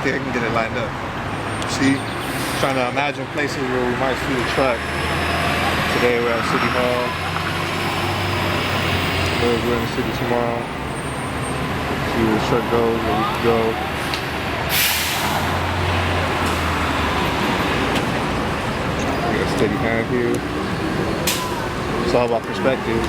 there and get it lined up. See, trying to imagine places where we might see the truck. Today we're at City Hall. We're in the city tomorrow. See where the truck goes, where we can go. We got a steady hand here. It's all about perspective.